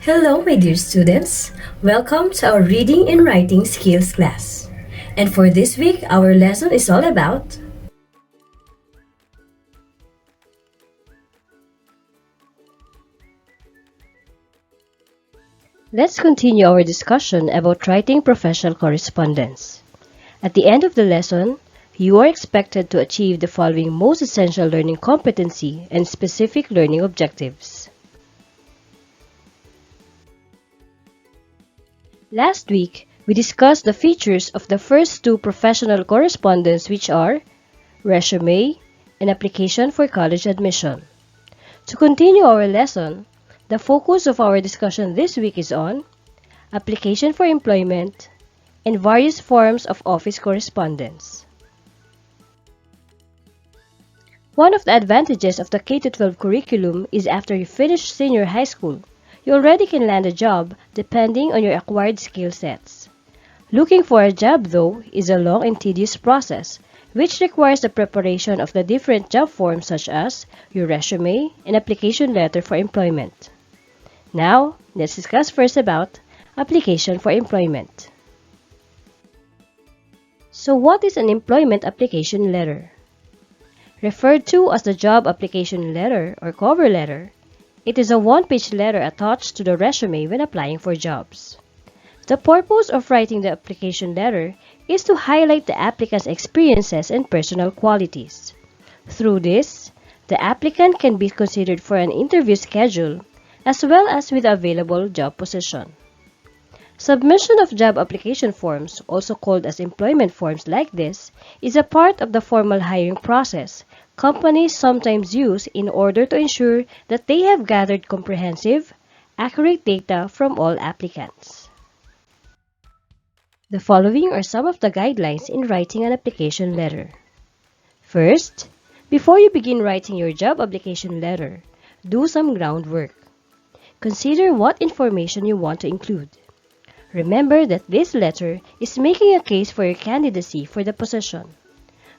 Hello, my dear students. Welcome to our Reading and Writing Skills class. And for this week, our lesson is all about Let's continue our discussion about writing professional correspondence. At the end of the lesson, you are expected to achieve the following most essential learning competency and specific learning objectives. Last week, we discussed the features of the first two professional correspondence, which are resume and application for college admission. To continue our lesson, the focus of our discussion this week is on application for employment and various forms of office correspondence. One of the advantages of the K-12 curriculum is after you finish senior high school, you already can land a job depending on your acquired skill sets. Looking for a job, though, is a long and tedious process, which requires the preparation of the different job forms such as your resume and application letter for employment. Now, let's discuss first about application for employment. So what is an employment application letter? Referred to as the job application letter or cover letter, it is a one-page letter attached to the resume when applying for jobs. The purpose of writing the application letter is to highlight the applicant's experiences and personal qualities. Through this, the applicant can be considered for an interview schedule as well as with available job position. Submission of job application forms, also called as employment forms like this, is a part of the formal hiring process companies sometimes use in order to ensure that they have gathered comprehensive, accurate data from all applicants. The following are some of the guidelines in writing an application letter. First, before you begin writing your job application letter, do some groundwork. Consider what information you want to include. Remember that this letter is making a case for your candidacy for the position.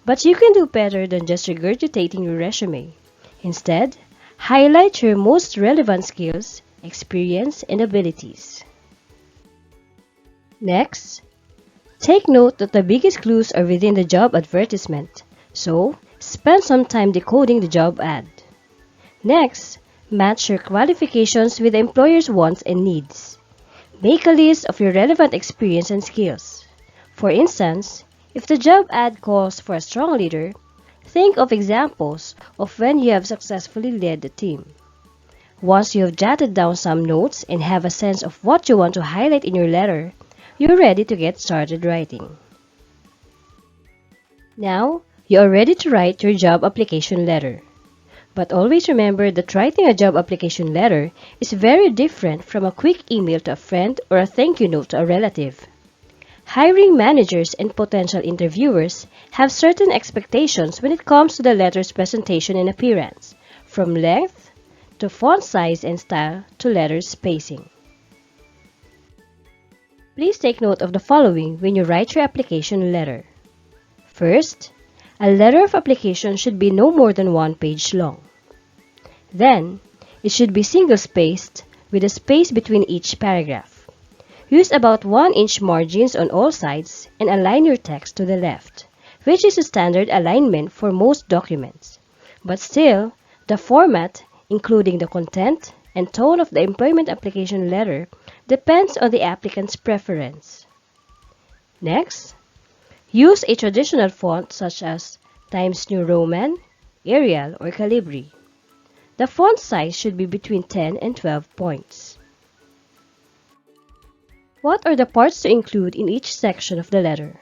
But you can do better than just regurgitating your resume. Instead, highlight your most relevant skills, experience, and abilities. Next, take note that the biggest clues are within the job advertisement, so spend some time decoding the job ad. Next, match your qualifications with the employer's wants and needs. Make a list of your relevant experience and skills. For instance, if the job ad calls for a strong leader, think of examples of when you have successfully led the team. Once you have jotted down some notes and have a sense of what you want to highlight in your letter, you're ready to get started writing. Now, you are ready to write your job application letter. But always remember that writing a job application letter is very different from a quick email to a friend or a thank you note to a relative. Hiring managers and potential interviewers have certain expectations when it comes to the letter's presentation and appearance, from length to font size and style to letter spacing. Please take note of the following when you write your application letter. First, a letter of application should be no more than 1 page long. Then, it should be single-spaced with a space between each paragraph. Use about 1-inch margins on all sides and align your text to the left, which is a standard alignment for most documents. But still, the format, including the content and tone of the employment application letter, depends on the applicant's preference. Next, use a traditional font such as Times New Roman, Arial, or Calibri. The font size should be between 10 and 12 points. What are the parts to include in each section of the letter?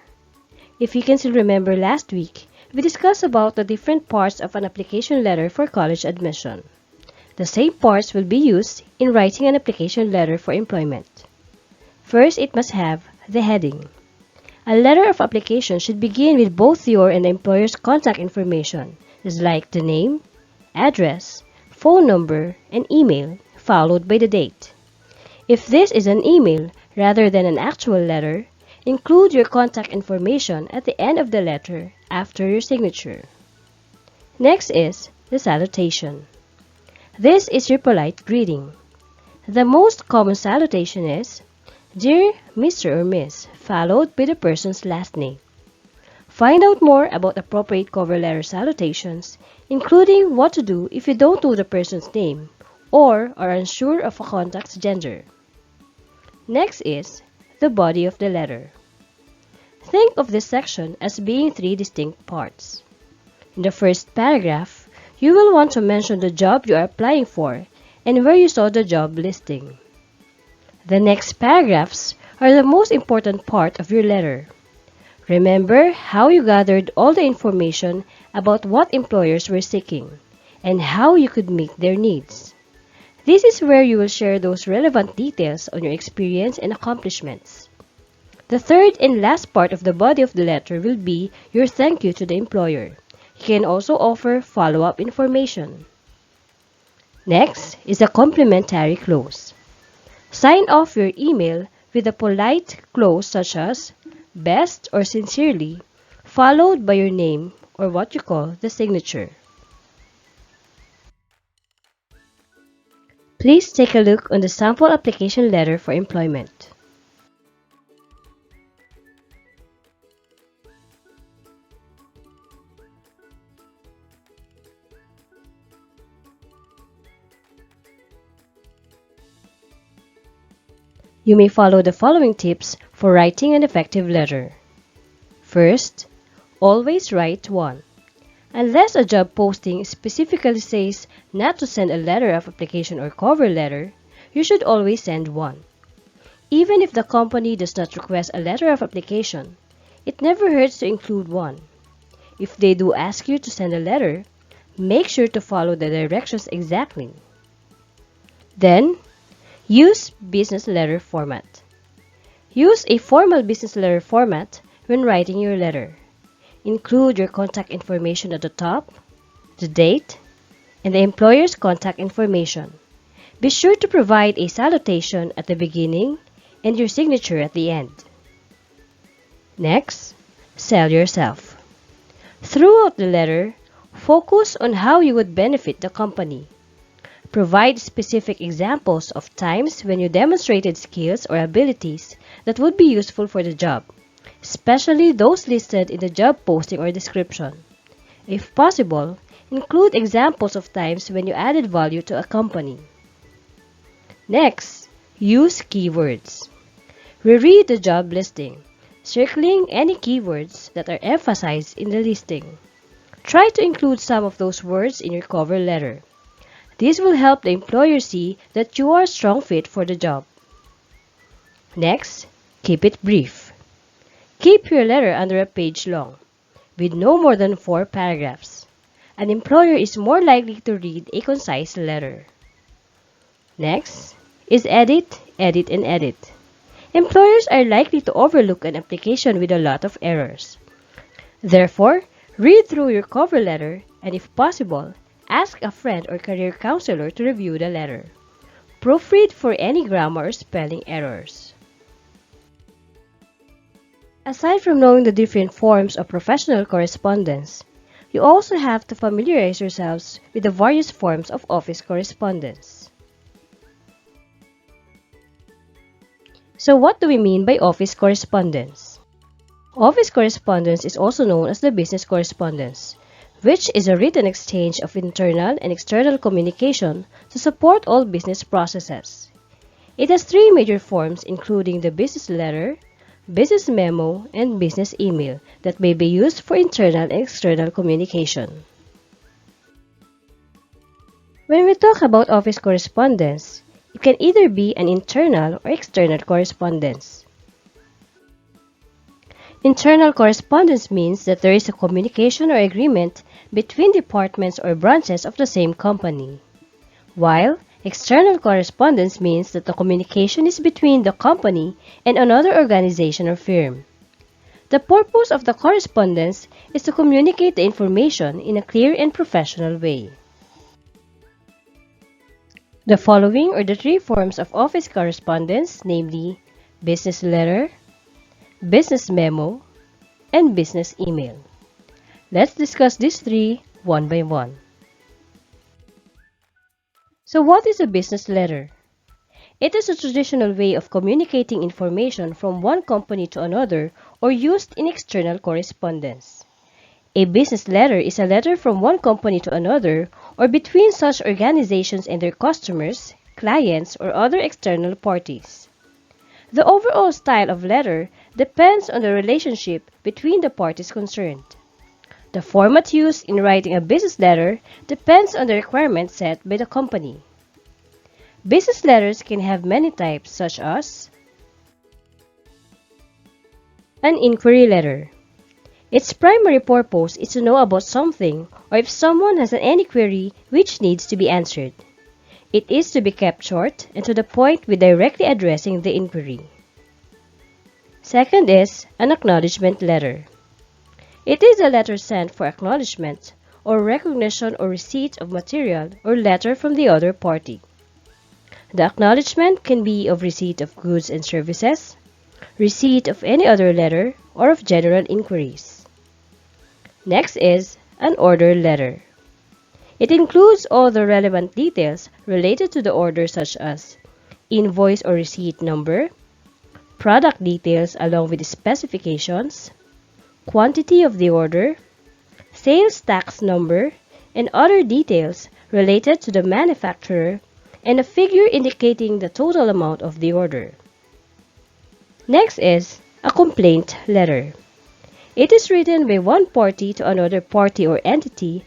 If you can still remember last week, we discussed about the different parts of an application letter for college admission. The same parts will be used in writing an application letter for employment. First, it must have the heading. A letter of application should begin with both your and the employer's contact information, just like the name, address, phone number, and email, followed by the date. If this is an email rather than an actual letter, include your contact information at the end of the letter after your signature. Next is the salutation. This is your polite greeting. The most common salutation is Dear Mr. or Miss, followed by the person's last name. Find out more about appropriate cover letter salutations, including what to do if you don't know the person's name or are unsure of a contact's gender. Next is the body of the letter. Think of this section as being three distinct parts. In the first paragraph, you will want to mention the job you are applying for and where you saw the job listing. The next paragraphs are the most important part of your letter. Remember how you gathered all the information about what employers were seeking and how you could meet their needs. This is where you will share those relevant details on your experience and accomplishments. The third and last part of the body of the letter will be your thank you to the employer. You can also offer follow-up information. Next is a complimentary close. Sign off your email with a polite close such as best or sincerely, followed by your name or what you call the signature. Please take a look on the sample application letter for employment. You may follow the following tips for writing an effective letter. First, always write one. Unless a job posting specifically says not to send a letter of application or cover letter, you should always send one. Even if the company does not request a letter of application, it never hurts to include one. If they do ask you to send a letter, make sure to follow the directions exactly. Then, use business letter format. Use a formal business letter format when writing your letter. Include your contact information at the top, the date, and the employer's contact information. Be sure to provide a salutation at the beginning and your signature at the end. Next, sell yourself. Throughout the letter, focus on how you would benefit the company. Provide specific examples of times when you demonstrated skills or abilities that would be useful for the job, especially those listed in the job posting or description. If possible, include examples of times when you added value to a company. Next, use keywords. Reread the job listing, circling any keywords that are emphasized in the listing. Try to include some of those words in your cover letter. This will help the employer see that you are a strong fit for the job. Next, keep it brief. Keep your letter under a page long, with no more than 4 paragraphs. An employer is more likely to read a concise letter. Next is edit, edit, and edit. Employers are likely to overlook an application with a lot of errors. Therefore, read through your cover letter and, if possible, ask a friend or career counselor to review the letter. Proofread for any grammar or spelling errors. Aside from knowing the different forms of professional correspondence, you also have to familiarize yourselves with the various forms of office correspondence. So what do we mean by office correspondence? Office correspondence is also known as the business correspondence, which is a written exchange of internal and external communication to support all business processes. It has 3 major forms, including the business letter, business memo, and business email that may be used for internal and external communication. When we talk about office correspondence, it can either be an internal or external correspondence. Internal correspondence means that there is a communication or agreement between departments or branches of the same company, while external correspondence means that the communication is between the company and another organization or firm. The purpose of the correspondence is to communicate the information in a clear and professional way. The following are the 3 forms of office correspondence, namely business letter, business memo, and business email. Let's discuss these 3 one by one. So what is a business letter? It is a traditional way of communicating information from one company to another or used in external correspondence. A business letter is a letter from one company to another or between such organizations and their customers, clients, or other external parties. The overall style of letter depends on the relationship between the parties concerned. The format used in writing a business letter depends on the requirements set by the company. Business letters can have many types such as an inquiry letter. Its primary purpose is to know about something or if someone has any query which needs to be answered. It is to be kept short and to the point with directly addressing the inquiry. Second is an acknowledgement letter. It is a letter sent for acknowledgement or recognition or receipt of material or letter from the other party. The acknowledgement can be of receipt of goods and services, receipt of any other letter, or of general inquiries. Next is an order letter. It includes all the relevant details related to the order such as invoice or receipt number, product details along with specifications, quantity of the order, sales tax number, and other details related to the manufacturer, and a figure indicating the total amount of the order. Next is a complaint letter. It is written by one party to another party or entity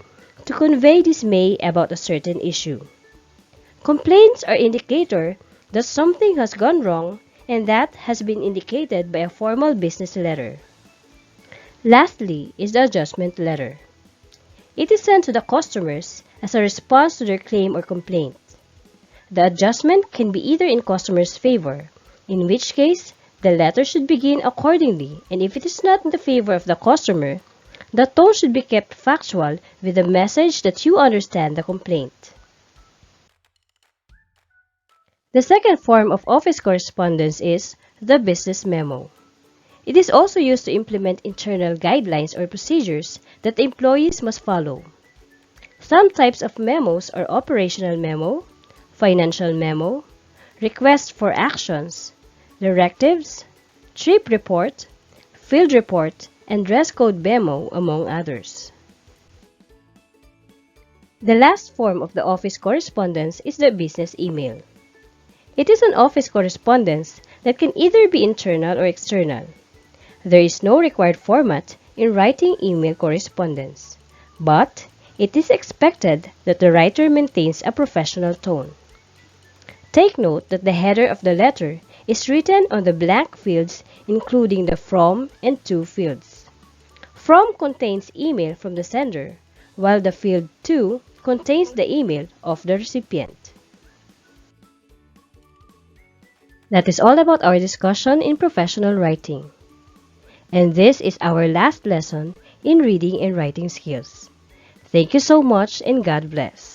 to convey dismay about a certain issue. Complaints are indicator that something has gone wrong and that has been indicated by a formal business letter. Lastly is the adjustment letter. It is sent to the customers as a response to their claim or complaint. The adjustment can be either in customer's favor, in which case the letter should begin accordingly, and if it is not in the favor of the customer, the tone should be kept factual with the message that you understand the complaint. The second form of office correspondence is the business memo. It is also used to implement internal guidelines or procedures that the employees must follow. Some types of memos are operational memo, financial memo, request for actions, directives, trip report, field report, and dress code memo, among others. The last form of the office correspondence is the business email. It is an office correspondence that can either be internal or external. There is no required format in writing email correspondence, but it is expected that the writer maintains a professional tone. Take note that the header of the letter is written on the blank fields, including the from and to fields. From contains email from the sender, while the field to contains the email of the recipient. That is all about our discussion in professional writing. And this is our last lesson in reading and writing skills. Thank you so much and God bless.